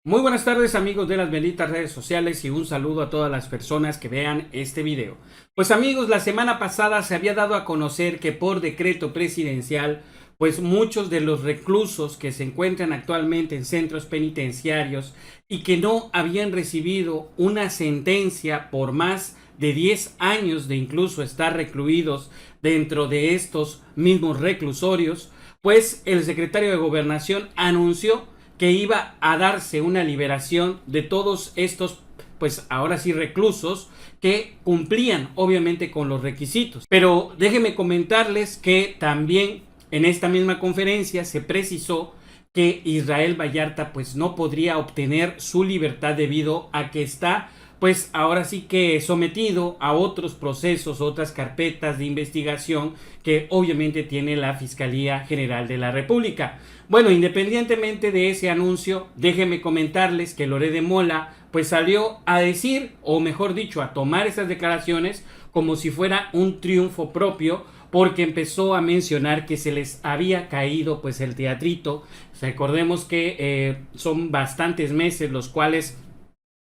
Muy buenas tardes amigos de las benditas redes sociales y un saludo a todas las personas que vean este video. Pues amigos, la semana pasada se había dado a conocer que por decreto presidencial, pues muchos de los reclusos que se encuentran actualmente en centros penitenciarios y que no habían recibido una sentencia por más de 10 años de incluso estar recluidos dentro de estos mismos reclusorios, pues el secretario de Gobernación anunció que iba a darse una liberación de todos estos, pues ahora sí, reclusos que cumplían obviamente con los requisitos. Pero déjenme comentarles que también en esta misma conferencia se precisó que Israel Vallarta pues no podría obtener su libertad debido a que está pues ahora sí que sometido a otros procesos, otras carpetas de investigación que obviamente tiene la Fiscalía General de la República. Bueno, independientemente de ese anuncio, déjenme comentarles que Loret de Mola pues salió a decir, o mejor dicho, a tomar esas declaraciones como si fuera un triunfo propio, porque empezó a mencionar que se les había caído pues el teatrito. Recordemos que son bastantes meses los cuales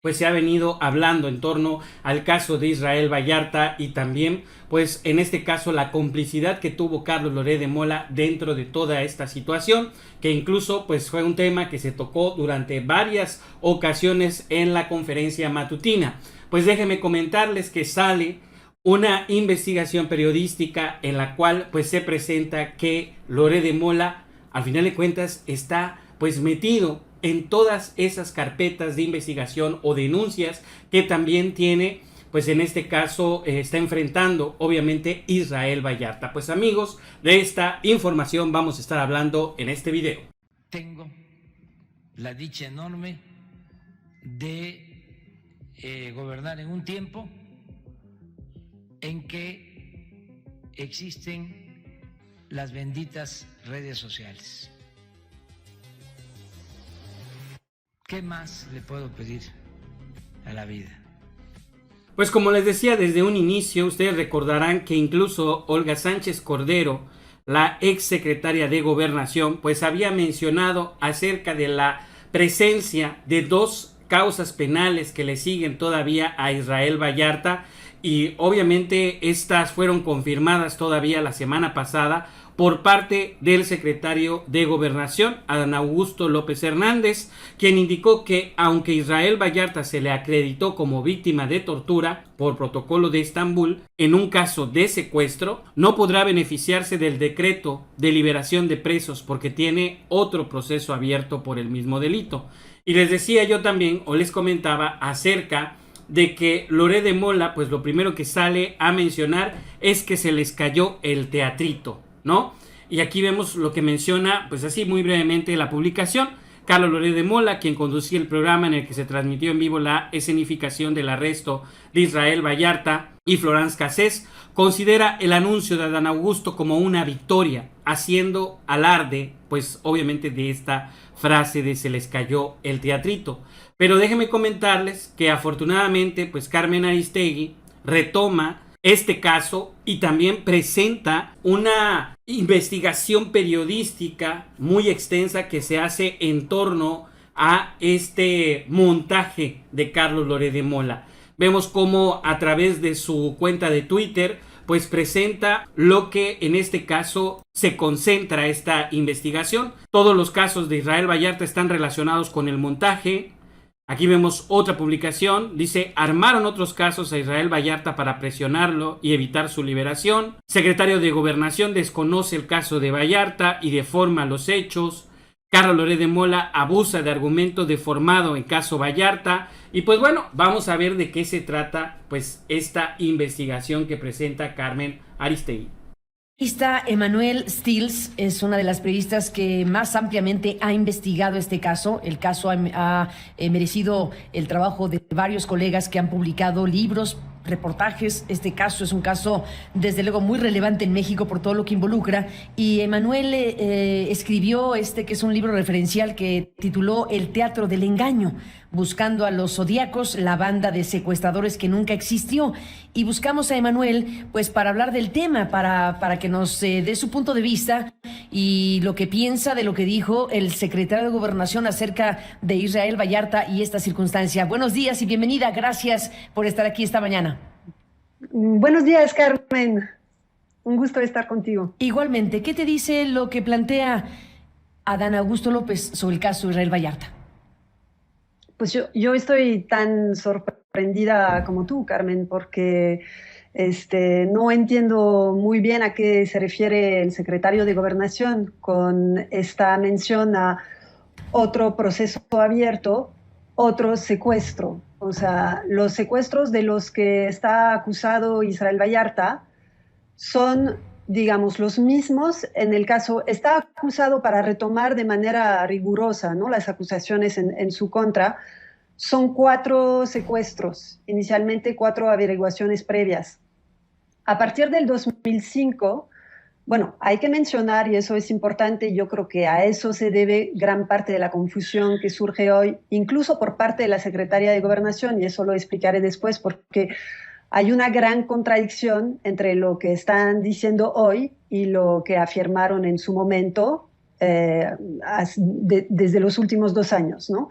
pues se ha venido hablando en torno al caso de Israel Vallarta y también pues en este caso la complicidad que tuvo Carlos Loret de Mola dentro de toda esta situación, que incluso pues fue un tema que se tocó durante varias ocasiones en la conferencia matutina. Pues déjenme comentarles que sale una investigación periodística en la cual pues se presenta que Loret de Mola al final de cuentas está pues metido en todas esas carpetas de investigación o denuncias que también tiene, pues en este caso está enfrentando obviamente Israel Vallarta. Pues amigos, de esta información vamos a estar hablando en este video. Tengo la dicha enorme de gobernar en un tiempo en que existen las benditas redes sociales. ¿Qué más le puedo pedir a la vida? Pues como les decía desde un inicio, ustedes recordarán que incluso Olga Sánchez Cordero, la ex secretaria de Gobernación, pues había mencionado acerca de la presencia de dos causas penales que le siguen todavía a Israel Vallarta, y obviamente estas fueron confirmadas todavía la semana pasada por parte del secretario de Gobernación, Adán Augusto López Hernández, quien indicó que aunque Israel Vallarta se le acreditó como víctima de tortura por protocolo de Estambul en un caso de secuestro, no podrá beneficiarse del decreto de liberación de presos porque tiene otro proceso abierto por el mismo delito. Y les decía yo también, o les comentaba acerca de que Loret de Mola, pues lo primero que sale a mencionar es que se les cayó el teatrito, ¿no? Y aquí vemos lo que menciona, pues así muy brevemente la publicación. Carlos Loret de Mola, quien conducía el programa en el que se transmitió en vivo la escenificación del arresto de Israel Vallarta y Florence Cassés, considera el anuncio de Adán Augusto como una victoria, haciendo alarde, pues obviamente de esta frase de se les cayó el teatrito. Pero déjenme comentarles que afortunadamente, pues Carmen Aristegui retoma este caso y también presenta una investigación periodística muy extensa que se hace en torno a este montaje de Carlos Loret de Mola. Vemos cómo a través de su cuenta de Twitter pues presenta lo que en este caso se concentra esta investigación. Todos los casos de Israel Vallarta están relacionados con el montaje. Aquí vemos otra publicación, dice, armaron otros casos a Israel Vallarta para presionarlo y evitar su liberación. Secretario de Gobernación desconoce el caso de Vallarta y deforma los hechos. Carlos Loret de Mola abusa de argumento deformado en caso Vallarta. Y pues bueno, vamos a ver de qué se trata pues esta investigación que presenta Carmen Aristegui. Emanuel Stills es una de las periodistas que más ampliamente ha investigado este caso. El caso ha merecido el trabajo de varios colegas que han publicado libros reportajes. Este caso es un caso, desde luego, muy relevante en México por todo lo que involucra. Y Emanuel escribió que es un libro referencial que tituló El teatro del engaño, buscando a los zodíacos, la banda de secuestradores que nunca existió. Y buscamos a Emanuel, pues, para hablar del tema, para que nos dé su punto de vista y lo que piensa de lo que dijo el secretario de Gobernación acerca de Israel Vallarta y esta circunstancia. Buenos días y bienvenida. Gracias por estar aquí esta mañana. Buenos días, Carmen. Un gusto estar contigo. Igualmente, ¿qué te dice lo que plantea Adán Augusto López sobre el caso Israel Vallarta? Pues yo estoy tan sorprendida como tú, Carmen, porque no entiendo muy bien a qué se refiere el secretario de Gobernación con esta mención a otro proceso abierto, otro secuestro. O sea, los secuestros de los que está acusado Israel Vallarta son, digamos, los mismos. En el caso, está acusado, para retomar de manera rigurosa, ¿no?, las acusaciones en su contra. Son 4 secuestros, inicialmente 4 averiguaciones previas. A partir del 2005, bueno, hay que mencionar, y eso es importante, yo creo que a eso se debe gran parte de la confusión que surge hoy, incluso por parte de la Secretaría de Gobernación, y eso lo explicaré después, porque hay una gran contradicción entre lo que están diciendo hoy y lo que afirmaron en su momento, desde los últimos 2 años, ¿no?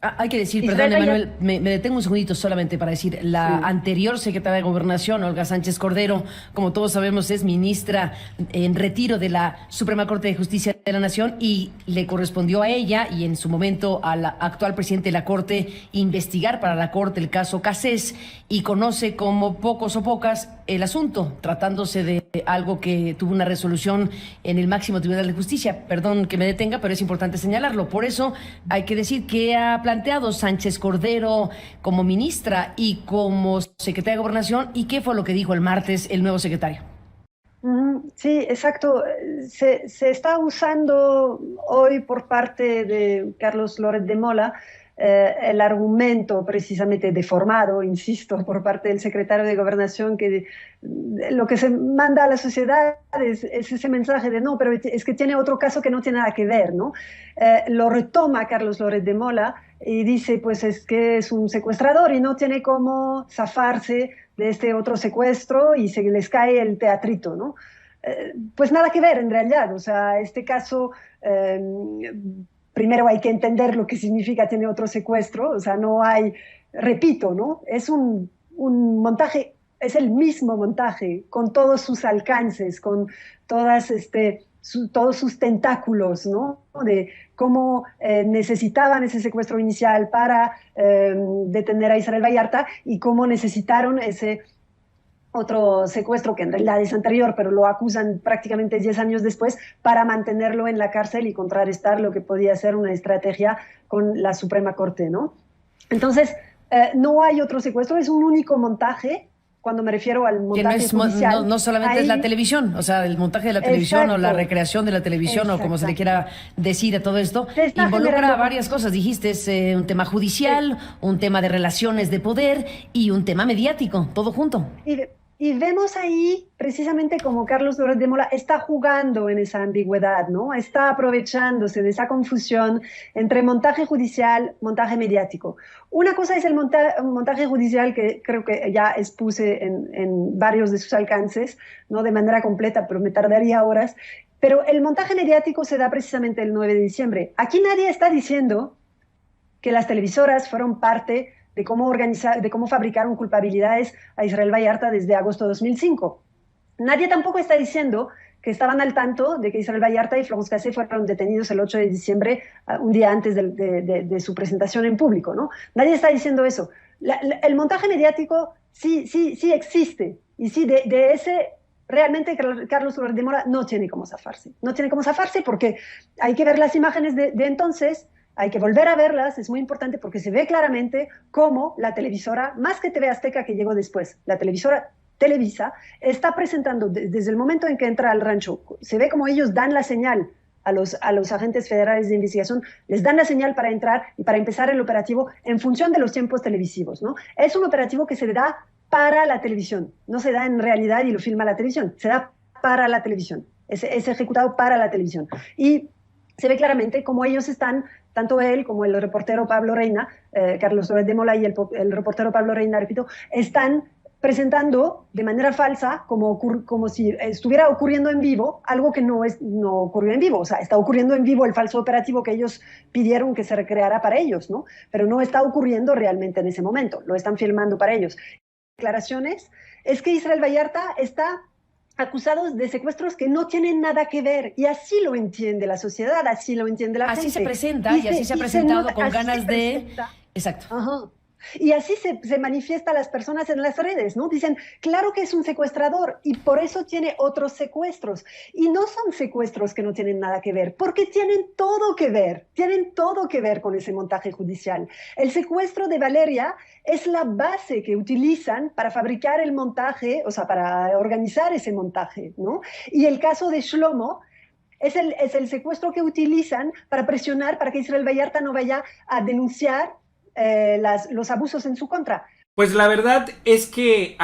Hay que decir, perdón, Emanuel, me detengo un segundito solamente para decir, la anterior secretaria de Gobernación, Olga Sánchez Cordero, como todos sabemos, es ministra en retiro de la Suprema Corte de Justicia de la Nación, y le correspondió a ella y en su momento al actual presidente de la Corte investigar para la Corte el caso Cassés, y conoce como pocos o pocas el asunto, tratándose de algo que tuvo una resolución en el máximo tribunal de justicia. Perdón que me detenga, pero es importante señalarlo. Por eso hay que decir que ha planteado Sánchez Cordero como ministra y como secretaria de Gobernación, y qué fue lo que dijo el martes el nuevo secretario. Sí, exacto. Se está usando hoy por parte de Carlos Loret de Mola el argumento precisamente deformado, insisto, por parte del secretario de Gobernación, que lo que se manda a la sociedad es ese mensaje de no, pero es que tiene otro caso que no tiene nada que ver, ¿no? Lo retoma Carlos Loret de Mola y dice, pues es que es un secuestrador y no tiene cómo zafarse de este otro secuestro y se les cae el teatrito, ¿no? Pues nada que ver en realidad. O sea, este caso... primero hay que entender lo que significa tiene otro secuestro. O sea, no hay, repito, ¿no? Es un montaje, es el mismo montaje, con todos sus alcances, con todas todos sus tentáculos, ¿no? De cómo necesitaban ese secuestro inicial para detener a Israel Vallarta, y cómo necesitaron ese otro secuestro, que en realidad es anterior, pero lo acusan prácticamente 10 años después, para mantenerlo en la cárcel y contrarrestar lo que podía ser una estrategia con la Suprema Corte, ¿no? Entonces, no hay otro secuestro, es un único montaje. Cuando me refiero al montaje judicial, no solamente es la televisión, o sea, el montaje de la televisión, exacto, o la recreación de la televisión, o como se le quiera decir a todo esto, involucra varias cosas. Dijiste, es un tema judicial, un tema de relaciones de poder y un tema mediático, todo junto. Y vemos ahí precisamente como Carlos Loret de Mola está jugando en esa ambigüedad, ¿no? Está aprovechándose de esa confusión entre montaje judicial, montaje mediático. Una cosa es el montaje judicial, que creo que ya expuse en varios de sus alcances, no de manera completa, pero me tardaría horas. Pero el montaje mediático se da precisamente el 9 de diciembre. Aquí nadie está diciendo que las televisoras fueron parte de cómo fabricaron culpabilidades a Israel Vallarta desde agosto de 2005. Nadie tampoco está diciendo que estaban al tanto de que Israel Vallarta y Florence Cassé fueron detenidos el 8 de diciembre, un día antes de su presentación en público, ¿no? Nadie está diciendo eso. El montaje mediático sí existe, y sí, de ese realmente Carlos Loret de Mola no tiene cómo zafarse. No tiene cómo zafarse porque hay que ver las imágenes de entonces. Hay que volver a verlas, es muy importante, porque se ve claramente cómo la televisora, más que TV Azteca, que llegó después, la televisora Televisa, está presentando desde el momento en que entra al rancho, se ve como ellos dan la señal a los agentes federales de investigación, les dan la señal para entrar y para empezar el operativo en función de los tiempos televisivos, ¿no? Es un operativo que se da para la televisión, no se da en realidad y lo filma la televisión, se da para la televisión, es ejecutado para la televisión. Y se ve claramente cómo ellos están, tanto él como el reportero Pablo Reina, Carlos Torres de Mola y el reportero Pablo Reina, repito, están presentando de manera falsa, como si estuviera ocurriendo en vivo, algo que no ocurrió en vivo. O sea, está ocurriendo en vivo el falso operativo que ellos pidieron que se recreara para ellos, ¿no? Pero no está ocurriendo realmente en ese momento, lo están filmando para ellos. Declaraciones es que Israel Vallarta está acusado de secuestros que no tienen nada que ver, y así lo entiende la sociedad, así lo entiende la gente. Así se presenta y así se ha presentado con ganas de... Exacto. Ajá. Y así se manifiesta a las personas en las redes, ¿no? Dicen, claro que es un secuestrador y por eso tiene otros secuestros. Y no son secuestros que no tienen nada que ver, porque tienen todo que ver con ese montaje judicial. El secuestro de Valeria es la base que utilizan para fabricar el montaje, o sea, para organizar ese montaje, ¿no? Y el caso de Shlomo es el secuestro que utilizan para presionar para que Israel Vallarta no vaya a denunciar los abusos en su contra. Pues la verdad es que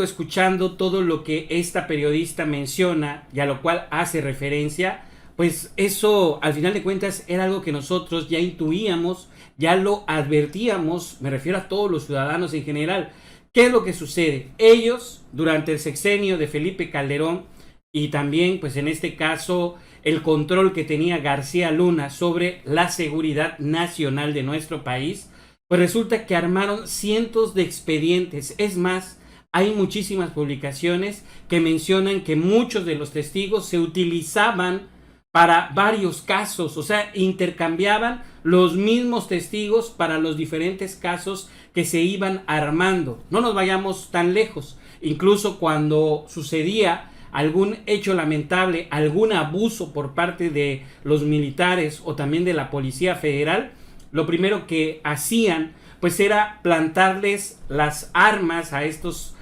escuchando todo lo que esta periodista menciona y a lo cual hace referencia, pues eso al final de cuentas era algo que nosotros ya intuíamos, ya lo advertíamos, me refiero a todos los ciudadanos en general. ¿Qué es lo que sucede? Ellos, durante el sexenio de Felipe Calderón y también pues en este caso el control que tenía García Luna sobre la seguridad nacional de nuestro país, pues resulta que armaron cientos de expedientes. Es más, hay muchísimas publicaciones que mencionan que muchos de los testigos se utilizaban para varios casos, o sea, intercambiaban los mismos testigos para los diferentes casos que se iban armando. No nos vayamos tan lejos, incluso cuando sucedía algún hecho lamentable, algún abuso por parte de los militares o también de la Policía Federal, lo primero que hacían pues era plantarles las armas a estos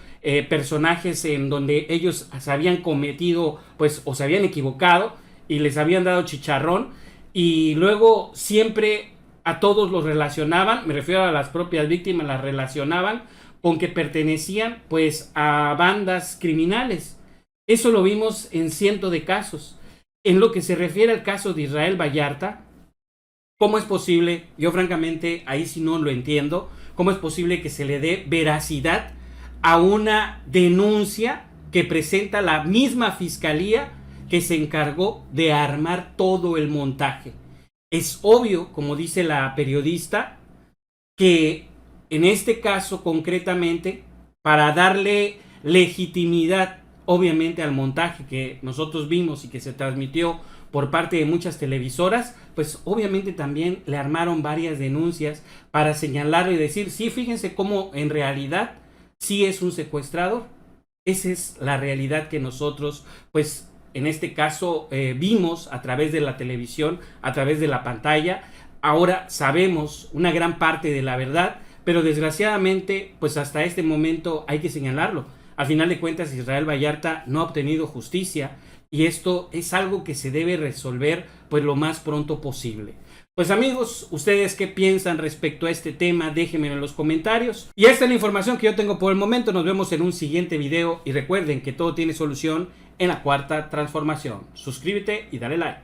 personajes en donde ellos se habían cometido pues o se habían equivocado y les habían dado chicharrón, y luego siempre a todos los relacionaban, me refiero a las propias víctimas, las relacionaban con que pertenecían pues a bandas criminales. Eso lo vimos en cientos de casos. En lo que se refiere al caso de Israel Vallarta, ¿cómo es posible? Yo francamente ahí sí no lo entiendo. ¿Cómo es posible que se le dé veracidad a una denuncia que presenta la misma fiscalía que se encargó de armar todo el montaje? Es obvio, como dice la periodista, que en este caso concretamente, para darle legitimidad obviamente al montaje que nosotros vimos y que se transmitió por parte de muchas televisoras, pues obviamente también le armaron varias denuncias para señalarlo y decir, sí, fíjense cómo en realidad sí es un secuestrador. Esa es la realidad que nosotros, pues en este caso, vimos a través de la televisión, a través de la pantalla. Ahora sabemos una gran parte de la verdad, pero desgraciadamente, pues hasta este momento hay que señalarlo. Al final de cuentas, Israel Vallarta no ha obtenido justicia, y esto es algo que se debe resolver pues lo más pronto posible. Pues amigos, ¿ustedes qué piensan respecto a este tema? Déjenmelo en los comentarios. Y esta es la información que yo tengo por el momento. Nos vemos en un siguiente video y recuerden que todo tiene solución en la Cuarta Transformación. Suscríbete y dale like.